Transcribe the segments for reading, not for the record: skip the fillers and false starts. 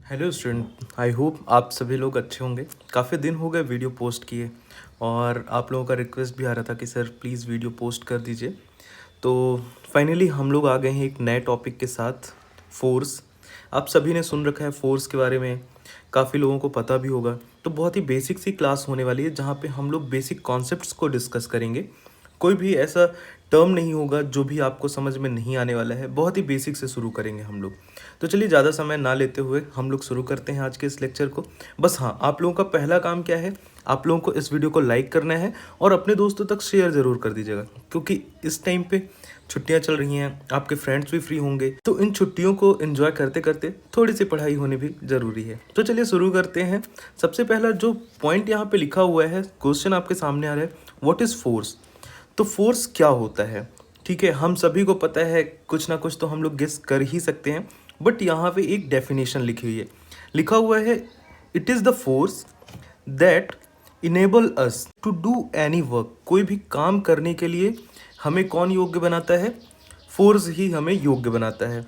Hello student, I hope आप सभी लोग अच्छे होंगे। काफ़ी दिन हो गए वीडियो पोस्ट किए और आप लोगों का रिक्वेस्ट भी आ रहा था कि सर प्लीज़ वीडियो पोस्ट कर दीजिए। तो फाइनली हम लोग आ गए हैं एक नए टॉपिक के साथ, फोर्स। आप सभी ने सुन रखा है फोर्स के बारे में, काफ़ी लोगों को पता भी होगा। तो बहुत ही बेसिक सी क्लास होने वाली है जहाँ पे हम लोग बेसिक कॉन्सेप्ट्स को डिस्कस करेंगे। कोई भी ऐसा टर्म नहीं होगा जो भी आपको समझ में नहीं आने वाला है। बहुत ही बेसिक से शुरू करेंगे हम लोग। तो चलिए ज़्यादा समय ना लेते हुए हम लोग शुरू करते हैं आज के इस लेक्चर को। बस हाँ, आप लोगों का पहला काम क्या है, आप लोगों को इस वीडियो को लाइक करना है और अपने दोस्तों तक शेयर ज़रूर कर दीजिएगा, क्योंकि इस टाइम पे छुट्टियां चल रही हैं, आपके फ्रेंड्स भी फ्री होंगे। तो इन छुट्टियों को एंजॉय करते करते थोड़ी सी पढ़ाई होनी भी ज़रूरी है। तो चलिए शुरू करते हैं। सबसे पहला जो पॉइंट यहाँ पे लिखा हुआ है, क्वेश्चन आपके सामने आ रहा है, व्हाट इज़ फोर्स। तो फोर्स क्या होता है, ठीक है, हम सभी को पता है, कुछ ना कुछ तो हम लोग गेस कर ही सकते हैं। बट यहाँ पे एक डेफिनेशन लिखी हुई है, लिखा हुआ है, it is the force that enable us to do any work. कोई भी काम करने के लिए हमें कौन योग्य बनाता है? फोर्स ही हमें योग्य बनाता है।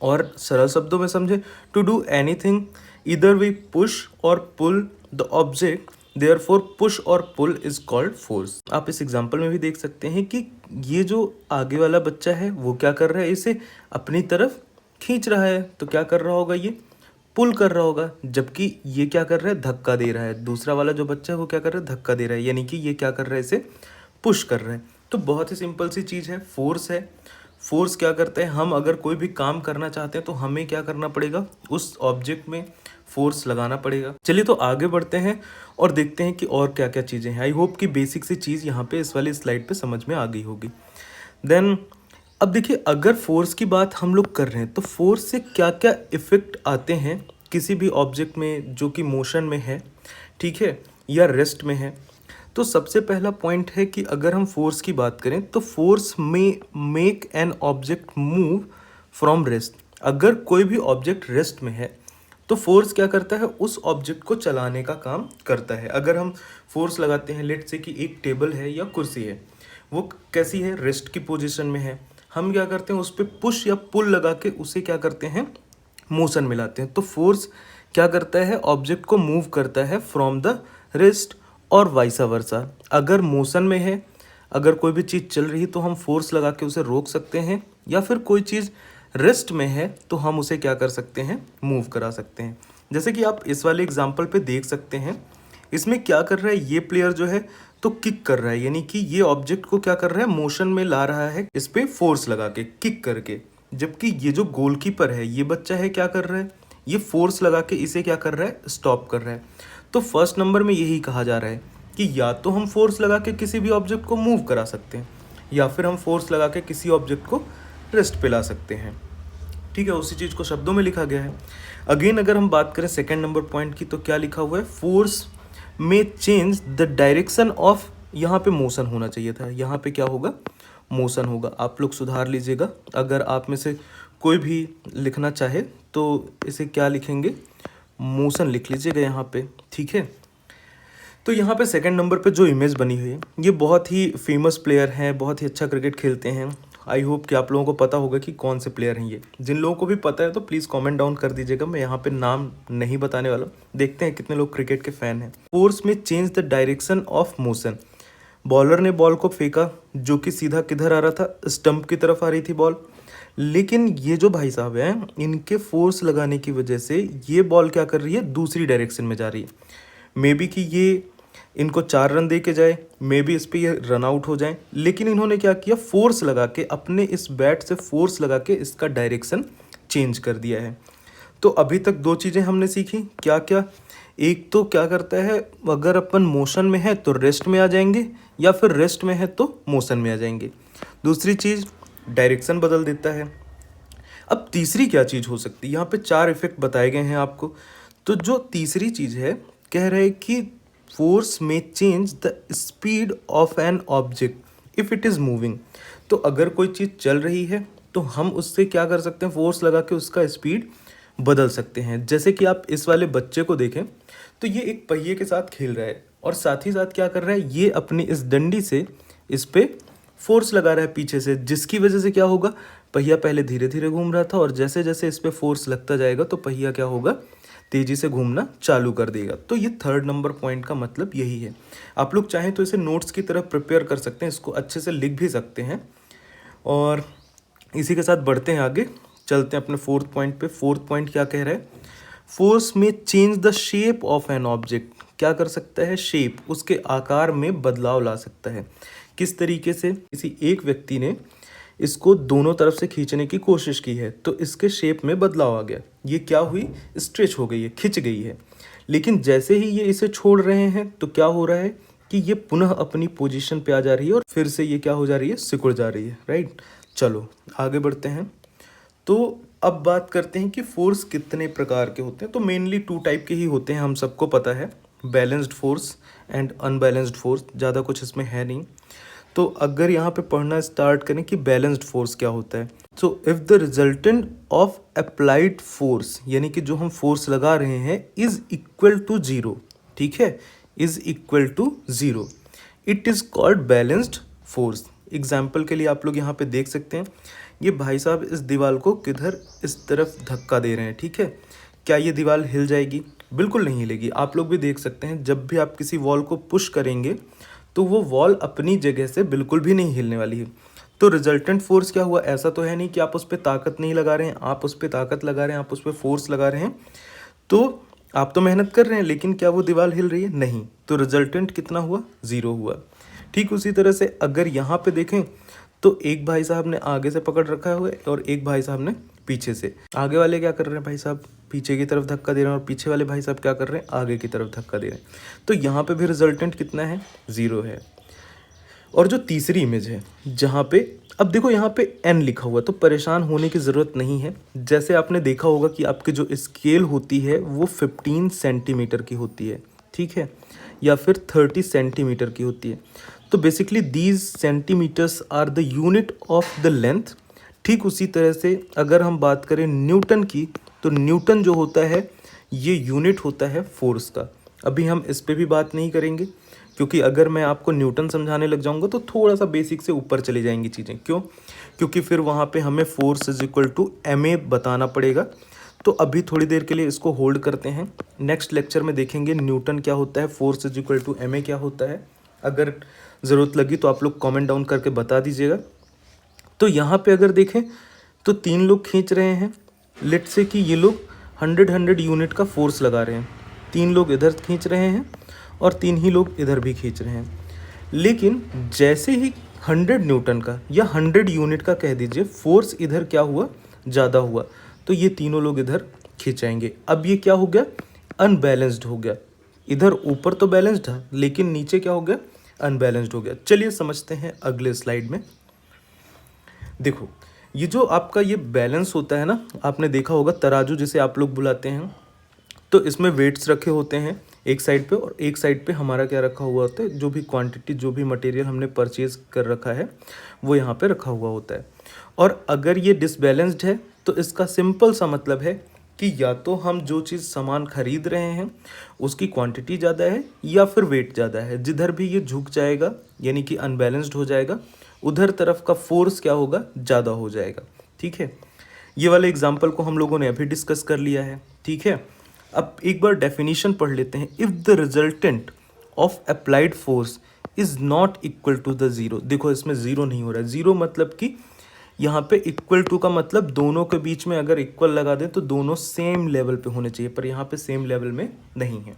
और सरल शब्दों में समझे, टू डू एनीथिंग, इधर वी पुश और pull the object, therefore push और पुल इज कॉल्ड फोर्स। आप इस एग्जांपल में भी देख सकते हैं कि ये जो आगे वाला बच्चा है वो क्या कर रहा है, इसे अपनी तरफ खींच रहा है। तो क्या कर रहा होगा, ये पुल कर रहा होगा। जबकि ये क्या कर रहा है, धक्का दे रहा है। दूसरा वाला जो बच्चा है वो क्या कर रहा है, धक्का दे रहा है। यानी कि ये क्या कर रहा है, इसे पुश कर रहा है। तो बहुत ही सिंपल सी चीज़ है, फोर्स है। फोर्स क्या करते हैं, हम अगर कोई भी काम करना चाहते हैं तो हमें क्या करना पड़ेगा, उस ऑब्जेक्ट में फोर्स लगाना पड़ेगा। चलिए तो आगे बढ़ते हैं और देखते हैं कि और क्या क्या चीज़ें हैं। आई होप कि बेसिक सी चीज़ यहाँ पे इस वाली स्लाइड पे समझ में आ गई होगी। देन अब देखिए, अगर फोर्स की बात हम लोग कर रहे हैं तो फोर्स से क्या क्या इफेक्ट आते हैं किसी भी ऑब्जेक्ट में जो कि मोशन में है, ठीक है, या रेस्ट में है। तो सबसे पहला पॉइंट है कि अगर हम फोर्स की बात करें तो फोर्स में make an object move from rest. अगर कोई भी ऑब्जेक्ट रेस्ट में है तो फोर्स क्या करता है, उस ऑब्जेक्ट को चलाने का काम करता है। अगर हम फोर्स लगाते हैं, लेट से कि एक टेबल है या कुर्सी है, वो कैसी है, रेस्ट की पोजीशन में है, हम क्या करते हैं, उस पर पुश या पुल लगा के उसे क्या करते हैं, मोशन में लाते हैं। तो फोर्स क्या करता है, ऑब्जेक्ट को मूव करता है फ्रॉम द रेस्ट और वाइसा वर्सा। अगर मोशन में है, अगर कोई भी चीज़ चल रही है तो हम फोर्स लगा के उसे रोक सकते हैं, या फिर कोई चीज़ रेस्ट में है तो हम उसे क्या कर सकते हैं, मूव करा सकते हैं। जैसे कि आप इस वाले एग्जाम्पल पे देख सकते हैं, इसमें क्या कर रहा है, ये प्लेयर जो है तो किक कर रहा है, यानी कि ये ऑब्जेक्ट को क्या कर रहा है, मोशन में ला रहा है, इस पे फोर्स लगा के, किक करके। जबकि ये जो गोलकीपर है, ये बच्चा है, क्या कर रहा है, ये फोर्स लगा के इसे क्या कर रहा है, स्टॉप कर रहा है। तो फर्स्ट नंबर में यही कहा जा रहा है कि या तो हम फोर्स लगा के किसी भी ऑब्जेक्ट को मूव करा सकते हैं, या फिर हम फोर्स लगा के किसी ऑब्जेक्ट को रेस्ट पे ला सकते हैं। ठीक है, उसी चीज़ को शब्दों में लिखा गया है। अगेन अगर हम बात करें सेकंड नंबर पॉइंट की, तो क्या लिखा हुआ है, फोर्स में चेंज द डायरेक्शन ऑफ, यहाँ पे मोशन होना चाहिए था, यहाँ पे क्या होगा, मोशन होगा। आप लोग सुधार लीजिएगा, अगर आप में से कोई भी लिखना चाहे तो इसे क्या लिखेंगे, मोशन लिख लीजिएगा यहाँ पे, ठीक है। तो यहाँ पे सेकंड नंबर पे जो इमेज बनी हुई है, ये बहुत ही फेमस प्लेयर हैं, बहुत ही अच्छा क्रिकेट खेलते हैं। आई होप कि आप लोगों को पता होगा कि कौन से प्लेयर हैं ये। जिन लोगों को भी पता है तो प्लीज़ कमेंट डाउन कर दीजिएगा, मैं यहाँ पे नाम नहीं बताने वाला। देखते हैं कितने लोग क्रिकेट के फ़ैन हैं। फोर्स में change the direction of motion. Bowler ने बॉल को फेंका, जो कि सीधा किधर आ रहा था, स्टंप की तरफ आ रही थी बॉल। लेकिन ये जो भाई साहब हैं, इनके फोर्स लगाने की वजह से ये बॉल क्या कर रही है, दूसरी डायरेक्शन में जा रही है। मे बी कि ये इनको 4 रन दे के जाए, मे बी इस पे ये रन आउट हो जाए, लेकिन इन्होंने क्या किया, फोर्स लगा के, अपने इस बैट से फोर्स लगा के इसका डायरेक्शन चेंज कर दिया है। तो अभी तक दो चीज़ें हमने सीखी, क्या क्या, एक तो क्या करता है, अगर अपन मोशन में है तो रेस्ट में आ जाएंगे, या फिर रेस्ट में है तो मोशन में आ जाएंगे। दूसरी चीज़, डायरेक्शन बदल देता है। अब तीसरी क्या चीज़ हो सकती है, यहाँ पे 4 इफेक्ट बताए गए हैं आपको। तो जो तीसरी चीज़ है, कह रहे हैं कि फोर्स में change the speed of an object if it is moving. तो अगर कोई चीज़ चल रही है तो हम उससे क्या कर सकते हैं, फोर्स लगा के उसका स्पीड बदल सकते हैं। जैसे कि आप इस वाले बच्चे को देखें, तो ये एक पहिए के साथ खेल रहा है और साथ ही साथ क्या कर रहा है, ये अपनी इस डंडी से इस पे फोर्स लगा रहा है पीछे से, जिसकी वजह से क्या होगा, पहिया पहले धीरे धीरे घूम रहा था और जैसे जैसे इस पे फोर्स लगता जाएगा तो पहिया क्या होगा, तेजी से घूमना चालू कर देगा। तो ये थर्ड नंबर पॉइंट का मतलब यही है। आप लोग चाहें तो इसे नोट्स की तरह प्रिपेयर कर सकते हैं, इसको अच्छे से लिख भी सकते हैं। और इसी के साथ बढ़ते हैं आगे, चलते हैं अपने फोर्थ पॉइंट पे। फोर्थ पॉइंट क्या कह रहा है, फोर्स में change the shape of an object. क्या कर सकता है, शेप, उसके आकार में बदलाव ला सकता है। किस तरीके से, किसी एक व्यक्ति ने इसको दोनों तरफ से खींचने की कोशिश की है तो इसके शेप में बदलाव आ गया, ये क्या हुई, स्ट्रेच हो गई है, खिंच गई है। लेकिन जैसे ही ये इसे छोड़ रहे हैं तो क्या हो रहा है कि ये पुनः अपनी पोजीशन पे आ जा रही है और फिर से ये क्या हो जा रही है, सिकुड़ जा रही है, राइट। चलो आगे बढ़ते हैं। तो अब बात करते हैं कि फोर्स कितने प्रकार के होते हैं। तो मेनली 2 टाइप के ही होते हैं, हम सबको पता है, balanced force and unbalanced force. ज़्यादा कुछ इसमें है नहीं। तो अगर यहाँ पे पढ़ना स्टार्ट करें कि बैलेंस्ड फोर्स क्या होता है, so if the resultant of applied force, यानी कि जो हम फोर्स लगा रहे हैं, इज इक्वल टू 0, ठीक है, is equal to 0, it is called balanced force. Example के लिए आप लोग यहाँ पे देख सकते हैं, ये भाई साहब इस दीवार को किधर, इस तरफ धक्का दे रहे हैं, ठीक है। क्या ये दीवार हिल जाएगी? बिल्कुल नहीं हिलेगी। आप लोग भी देख सकते हैं, जब भी आप किसी वॉल को पुश करेंगे तो वो वॉल अपनी जगह से बिल्कुल भी नहीं हिलने वाली है। तो रिजल्टेंट फोर्स क्या हुआ, ऐसा तो है नहीं कि आप उस पर ताकत नहीं लगा रहे हैं, आप उस पर ताकत लगा रहे हैं, आप उस पर फोर्स लगा रहे हैं, तो आप तो मेहनत कर रहे हैं, लेकिन क्या वो दीवार हिल रही है? नहीं। तो रिजल्टेंट कितना हुआ, 0 हुआ। ठीक उसी तरह से अगर यहाँ पे देखें तो एक भाई साहब ने आगे से पकड़ रखा है और एक भाई साहब ने पीछे से। आगे वाले क्या कर रहे हैं, भाई साहब पीछे की तरफ धक्का दे रहे हैं और पीछे वाले भाई साहब क्या कर रहे हैं, आगे की तरफ धक्का दे रहे हैं। तो यहाँ पे भी रिजल्टेंट कितना है, 0 है। और जो तीसरी इमेज है जहाँ पे, अब देखो यहाँ पे n लिखा हुआ, तो परेशान होने की ज़रूरत नहीं है। जैसे आपने देखा होगा कि आपकी जो स्केल होती है वो 15 सेंटीमीटर की होती है, ठीक है, या फिर 30 सेंटीमीटर की होती है। तो basically these centimetres are the unit of the length. ठीक उसी तरह से अगर हम बात करें न्यूटन की, तो न्यूटन जो होता है ये यूनिट होता है फोर्स का। अभी हम इस पे भी बात नहीं करेंगे, क्योंकि अगर मैं आपको न्यूटन समझाने लग जाऊंगा तो थोड़ा सा बेसिक से ऊपर चली जाएंगी चीज़ें। क्यों? क्योंकि फिर वहाँ पे हमें force is equal to ma बताना पड़ेगा। तो अभी थोड़ी देर के लिए इसको होल्ड करते हैं, नेक्स्ट लेक्चर में देखेंगे न्यूटन क्या होता है, force is equal to ma क्या होता है। अगर ज़रूरत लगी तो आप लोग कॉमेंट डाउन करके बता दीजिएगा। तो यहाँ पे अगर देखें तो 3 लोग खींच रहे हैं, लेट से कि ये लोग 100 यूनिट का फोर्स लगा रहे हैं। 3 लोग इधर खींच रहे हैं और 3 ही लोग इधर भी खींच रहे हैं। लेकिन जैसे ही 100 न्यूटन का या 100 यूनिट का कह दीजिए फोर्स इधर क्या हुआ, ज़्यादा हुआ, तो ये तीनों लोग इधर खींचाएंगे। अब ये क्या हो गया, अनबैलेंस्ड हो गया। इधर ऊपर तो बैलेंस्ड था लेकिन नीचे क्या हो गया, अनबैलेंस्ड हो गया। चलिए समझते हैं अगले स्लाइड में। देखो ये जो आपका ये बैलेंस होता है ना, आपने देखा होगा तराजू जिसे आप लोग बुलाते हैं, तो इसमें वेट्स रखे होते हैं एक साइड पे, और एक साइड पे हमारा क्या रखा हुआ होता है, जो भी क्वांटिटी, जो भी मटेरियल हमने परचेज कर रखा है वो यहाँ पे रखा हुआ होता है। और अगर ये डिसबैलेंस्ड है तो इसका सिंपल सा मतलब है कि या तो हम जो चीज़ सामान खरीद रहे हैं उसकी क्वांटिटी ज़्यादा है या फिर वेट ज़्यादा है। जिधर भी ये झुक जाएगा यानी कि अनबैलेंस्ड हो जाएगा, उधर तरफ का फोर्स क्या होगा, ज़्यादा हो जाएगा। ठीक है, ये वाले एग्जाम्पल को हम लोगों ने अभी डिस्कस कर लिया है। ठीक है, अब एक बार डेफिनेशन पढ़ लेते हैं। If the resultant of applied force is not equal to the zero. देखो इसमें ज़ीरो नहीं हो रहा है, ज़ीरो मतलब कि यहाँ पे इक्वल टू का मतलब दोनों के बीच में अगर इक्वल लगा दें तो दोनों सेम लेवल पे होने चाहिए, पर यहाँ पे सेम लेवल में नहीं है।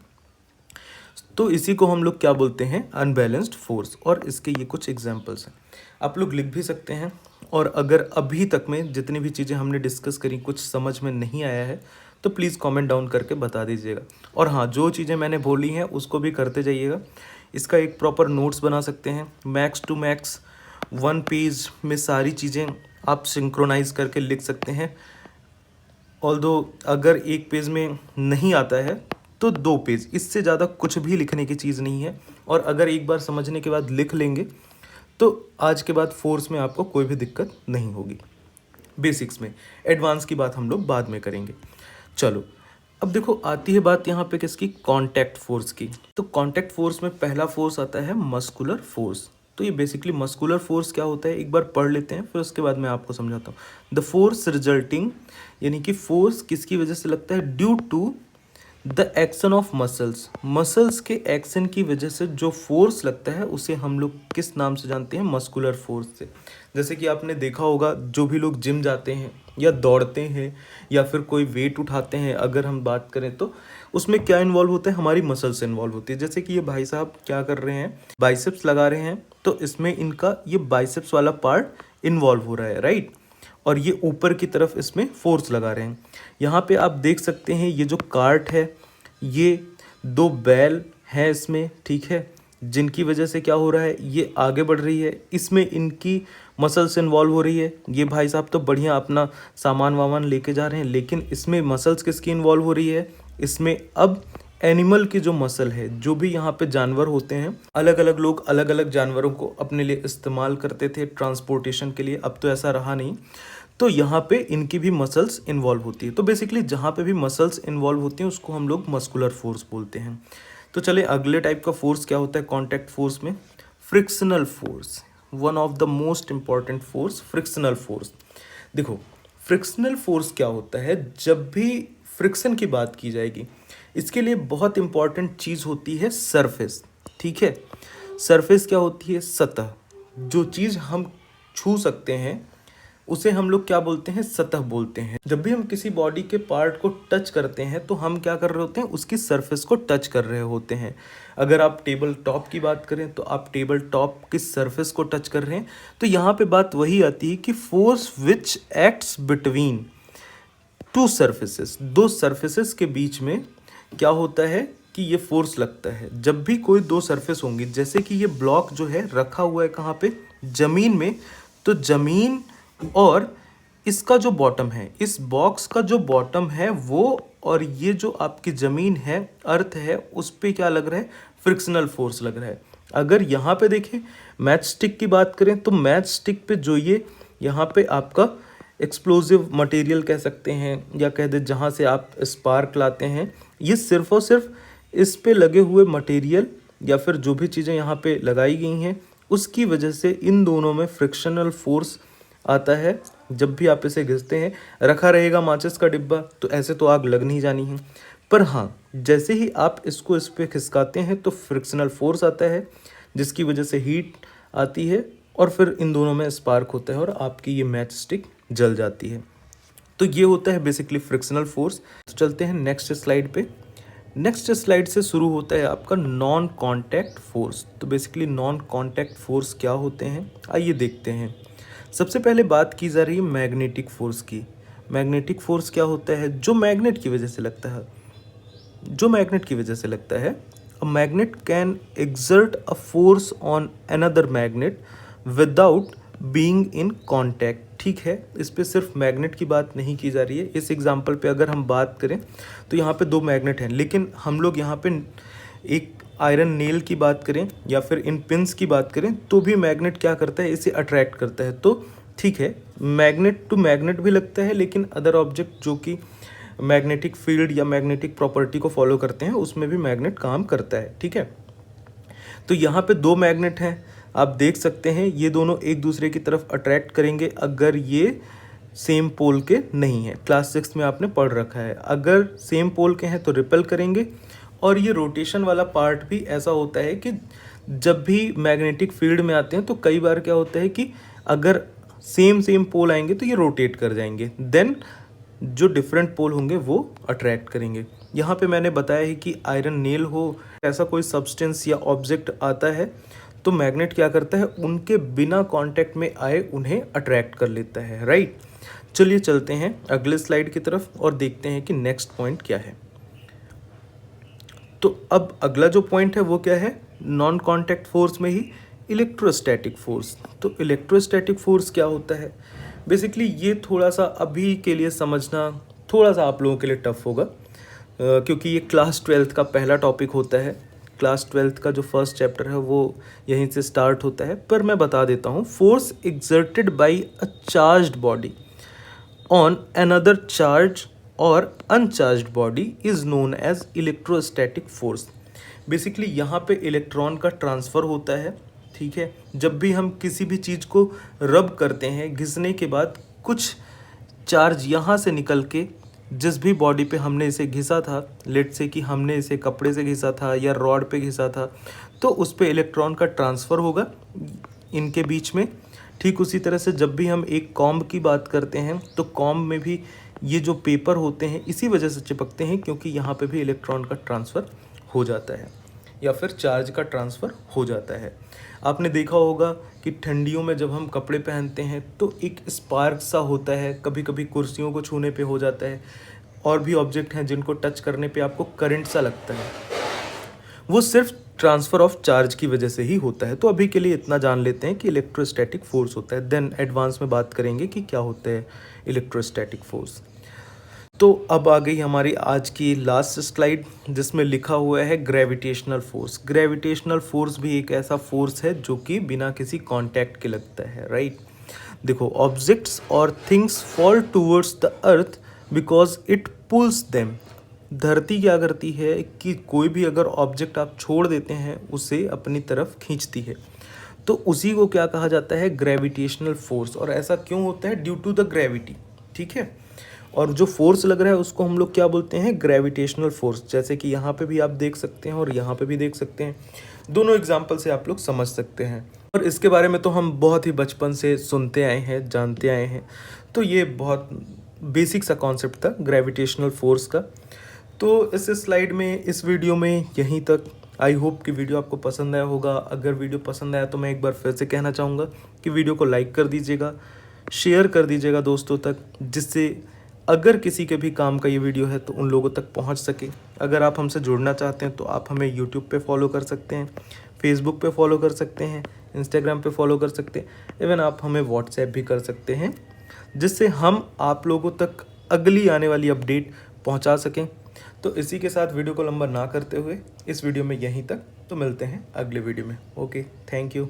तो इसी को हम लोग क्या बोलते हैं, अनबैलेंस्ड फोर्स। और इसके ये कुछ एग्जांपल्स हैं, आप लोग लिख भी सकते हैं। और अगर अभी तक में जितनी भी चीज़ें हमने डिस्कस करी कुछ समझ में नहीं आया है तो प्लीज़ कमेंट डाउन करके बता दीजिएगा। और हाँ, जो चीज़ें मैंने बोली हैं उसको भी करते जाइएगा। इसका एक प्रॉपर नोट्स बना सकते हैं, मैक्स टू मैक्स 1 पेज में सारी चीज़ें आप सिंक्रोनाइज़ करके लिख सकते हैं। ऑल्दो अगर एक पेज में नहीं आता है तो 2 पेज, इससे ज़्यादा कुछ भी लिखने की चीज़ नहीं है। और अगर एक बार समझने के बाद लिख लेंगे तो आज के बाद फोर्स में आपको कोई भी दिक्कत नहीं होगी। बेसिक्स में, एडवांस की बात हम लोग बाद में करेंगे। चलो अब देखो आती है बात यहाँ पे किसकी, कांटेक्ट फोर्स की। तो कांटेक्ट फोर्स में पहला फोर्स आता है मस्कुलर फोर्स। तो ये बेसिकली मस्कुलर फोर्स क्या होता है एक बार पढ़ लेते हैं, फिर उसके बाद मैं आपको समझाता हूँ। द फोर्स रिजल्टिंग, यानी कि फोर्स किसकी वजह से लगता है, due to the action of muscles, muscles के एक्शन की वजह से जो फोर्स लगता है उसे हम लोग किस नाम से जानते हैं, मस्कुलर फोर्स से। जैसे कि आपने देखा होगा जो भी लोग जिम जाते हैं या दौड़ते हैं या फिर कोई वेट उठाते हैं, अगर हम बात करें तो उसमें क्या इन्वॉल्व होता है, हमारी मसल्स इन्वॉल्व होती है। जैसे कि ये भाई साहब क्या कर रहे हैं, बाइसेप्स लगा रहे हैं, तो इसमें इनका ये बाइसेप्स वाला पार्ट इन्वॉल्व हो रहा है, राइट। और ये ऊपर की तरफ इसमें फोर्स लगा रहे हैं। यहाँ पे आप देख सकते हैं ये जो कार्ट है, ये 2 बैल हैं इसमें, ठीक है, जिनकी वजह से क्या हो रहा है, ये आगे बढ़ रही है, इसमें इनकी मसल्स इन्वॉल्व हो रही है। ये भाई साहब तो बढ़िया अपना सामान वामान लेके जा रहे हैं, लेकिन इसमें मसल्स किसकी इन्वॉल्व हो रही है, इसमें अब एनिमल की जो मसल है, जो भी यहाँ पे जानवर होते हैं, अलग अलग लोग अलग अलग जानवरों को अपने लिए इस्तेमाल करते थे ट्रांसपोर्टेशन के लिए, अब तो ऐसा रहा नहीं। तो यहाँ पे इनकी भी मसल्स इन्वॉल्व होती है। तो बेसिकली जहाँ पे भी मसल्स इन्वॉल्व होती हैं उसको हम लोग मस्कुलर फोर्स बोलते हैं। तो चले अगले टाइप का फोर्स क्या होता है कॉन्टैक्ट फोर्स में, frictional force, one of the most important force, frictional force. देखो फ्रिक्शनल फोर्स क्या होता है, जब भी फ्रिक्शन की बात की जाएगी इसके लिए बहुत इंपॉर्टेंट चीज़ होती है सरफेस, ठीक है। सरफेस क्या होती है, सतह, जो चीज़ हम छू सकते हैं उसे हम लोग क्या बोलते हैं, सतह बोलते हैं। जब भी हम किसी बॉडी के पार्ट को टच करते हैं तो हम क्या कर रहे होते हैं, उसकी सरफेस को टच कर रहे होते हैं। अगर आप टेबल टॉप की बात करें तो आप टेबल टॉप की सरफेस को टच कर रहे हैं। तो यहाँ पे बात वही आती है कि force which acts between 2 surfaces, 2 surfaces के बीच में क्या होता है कि ये फोर्स लगता है। जब भी कोई 2 सरफेस होंगी, जैसे कि ये ब्लॉक जो है रखा हुआ है कहाँ पे, जमीन में, तो जमीन और इसका जो बॉटम है, इस बॉक्स का जो बॉटम है वो, और ये जो आपकी ज़मीन है, अर्थ है, उस पे क्या लग रहा है, फ्रिक्शनल फोर्स लग रहा है। अगर यहाँ पे देखें मैच स्टिक की बात करें तो मैच स्टिक पे जो ये यहाँ पे आपका एक्सप्लोजिव मटेरियल कह सकते हैं या कह दे जहाँ से आप स्पार्क लाते हैं, ये सिर्फ और सिर्फ इस पे लगे हुए मटेरियल या फिर जो भी चीज़ें यहाँ पे लगाई गई हैं उसकी वजह से इन दोनों में फ्रिक्शनल फोर्स आता है। जब भी आप इसे घिसते हैं, रखा रहेगा माचिस का डिब्बा तो ऐसे तो आग लग नहीं जानी है, पर हाँ जैसे ही आप इसको इस पर खिसकाते हैं तो फ्रिक्शनल फोर्स आता है जिसकी वजह से हीट आती है और फिर इन दोनों में स्पार्क होता है और आपकी ये मैच स्टिक जल जाती है। तो ये होता है बेसिकली फ्रिक्शनल फोर्स। तो चलते हैं नेक्स्ट स्लाइड पे। नेक्स्ट स्लाइड से शुरू होता है आपका नॉन कॉन्टैक्ट फोर्स। तो बेसिकली नॉन कॉन्टैक्ट फोर्स क्या होते हैं, आइए देखते हैं। सबसे पहले बात की जा रही है मैग्नेटिक फोर्स की। मैग्नेटिक फोर्स क्या होता है, जो मैग्नेट की वजह से लगता है, जो मैग्नेट की वजह से लगता है। A magnet can exert a force on another magnet without being in contact, ठीक है। इस पे सिर्फ मैग्नेट की बात नहीं की जा रही है। इस एग्जांपल पे अगर हम बात करें तो यहाँ पे 2 मैग्नेट हैं, लेकिन हम लोग यहाँ पे एक आयरन नेल की बात करें या फिर इन पिन्स की बात करें तो भी मैग्नेट क्या करता है, इसे अट्रैक्ट करता है। तो ठीक है, मैग्नेट टू मैग्नेट भी लगता है, लेकिन अदर ऑब्जेक्ट जो कि मैग्नेटिक फील्ड या मैग्नेटिक प्रॉपर्टी को फॉलो करते हैं उसमें भी मैग्नेट काम करता है, ठीक है। तो यहाँ पे 2 मैग्नेट हैं, आप देख सकते हैं ये दोनों एक दूसरे की तरफ अट्रैक्ट करेंगे अगर ये सेम पोल के नहीं है। क्लास 6 में आपने पढ़ रखा है, अगर सेम पोल के हैं तो रिपेल करेंगे। और ये रोटेशन वाला पार्ट भी ऐसा होता है कि जब भी मैग्नेटिक फील्ड में आते हैं तो कई बार क्या होता है कि अगर सेम पोल आएंगे तो ये रोटेट कर जाएंगे, देन जो डिफरेंट पोल होंगे वो अट्रैक्ट करेंगे। यहाँ पे मैंने बताया है कि आयरन नेल हो, ऐसा कोई सब्सटेंस या ऑब्जेक्ट आता है तो मैग्नेट क्या करता है, उनके बिना कांटेक्ट में आए उन्हें अट्रैक्ट कर लेता है, राइट। चलिए चलते हैं अगले स्लाइड की तरफ और देखते हैं कि नेक्स्ट पॉइंट क्या है। तो अब अगला जो पॉइंट है वो क्या है, नॉन कांटेक्ट फोर्स में ही इलेक्ट्रोस्टैटिक फोर्स। तो इलेक्ट्रोस्टैटिक फोर्स क्या होता है, बेसिकली ये थोड़ा सा अभी के लिए समझना थोड़ा सा आप लोगों के लिए टफ होगा क्योंकि ये क्लास 12th का पहला टॉपिक होता है। क्लास 12th का जो फर्स्ट चैप्टर है वो यहीं से स्टार्ट होता है, पर मैं बता देता हूँ। Force exerted by a charged body on another charge और uncharged body is known as electrostatic force. Basically यहाँ पे इलेक्ट्रॉन का ट्रांसफ़र होता है, ठीक है। जब भी हम किसी भी चीज़ को रब करते हैं, घिसने के बाद कुछ चार्ज यहाँ से निकल के जिस भी बॉडी पे हमने इसे घिसा था, लेट से कि हमने इसे कपड़े से घिसा था या रॉड पे घिसा था, तो उस पे इलेक्ट्रॉन का ट्रांसफ़र होगा इनके बीच में। ठीक उसी तरह से जब भी हम एक कॉम्ब की बात करते हैं तो कॉम्ब में भी ये जो पेपर होते हैं इसी वजह से चिपकते हैं, क्योंकि यहाँ पे भी इलेक्ट्रॉन का ट्रांसफ़र हो जाता है या फिर चार्ज का ट्रांसफ़र हो जाता है। आपने देखा होगा कि ठंडियों में जब हम कपड़े पहनते हैं तो एक स्पार्क सा होता है, कभी कभी कुर्सियों को छूने पे हो जाता है, और भी ऑब्जेक्ट हैं जिनको टच करने पे आपको करंट सा लगता है, वो सिर्फ ट्रांसफ़र ऑफ चार्ज की वजह से ही होता है। तो अभी के लिए इतना जान लेते हैं कि इलेक्ट्रोस्टैटिक फोर्स होता है, देन एडवांस में बात करेंगे कि क्या होता है इलेक्ट्रोस्टैटिक फोर्स। तो अब आ गई हमारी आज की लास्ट स्लाइड जिसमें लिखा हुआ है ग्रेविटेशनल फोर्स। ग्रेविटेशनल फोर्स भी एक ऐसा फोर्स है जो कि बिना किसी कांटेक्ट के लगता है, राइट। देखो, ऑब्जेक्ट्स और things fall towards the earth because it pools them. धरती क्या करती है कि कोई भी अगर ऑब्जेक्ट आप छोड़ देते हैं उसे अपनी तरफ खींचती है, तो उसी को क्या कहा जाता है, ग्रेविटेशनल फोर्स। और ऐसा क्यों होता है, ड्यू टू द ग्रेविटी, ठीक है। और जो फोर्स लग रहा है उसको हम लोग क्या बोलते हैं, ग्रेविटेशनल फोर्स। जैसे कि यहाँ पे भी आप देख सकते हैं और यहाँ पे भी देख सकते हैं, दोनों एग्जाम्पल से आप लोग समझ सकते हैं। और इसके बारे में तो हम बहुत ही बचपन से सुनते आए हैं, जानते आए हैं, तो ये बहुत बेसिक सा कॉन्सेप्ट था ग्रेविटेशनल फोर्स का। तो इस स्लाइड में, इस वीडियो में यहीं तक। आई होप कि वीडियो आपको पसंद आया होगा। अगर वीडियो पसंद आया तो मैं एक बार फिर से कहना चाहूँगा कि वीडियो को लाइक कर दीजिएगा, शेयर कर दीजिएगा दोस्तों तक, जिससे अगर किसी के भी काम का ये वीडियो है तो उन लोगों तक पहुंच सके। अगर आप हमसे जुड़ना चाहते हैं तो आप हमें यूट्यूब पे फॉलो कर सकते हैं, फेसबुक पे फॉलो कर सकते हैं, इंस्टाग्राम पे फॉलो कर सकते हैं, इवन आप हमें व्हाट्सएप भी कर सकते हैं, जिससे हम आप लोगों तक अगली आने वाली अपडेट पहुंचा सकें। तो इसी के साथ वीडियो को लंबा ना करते हुए इस वीडियो में यहीं तक, तो मिलते हैं अगले वीडियो में। Okay, thank you.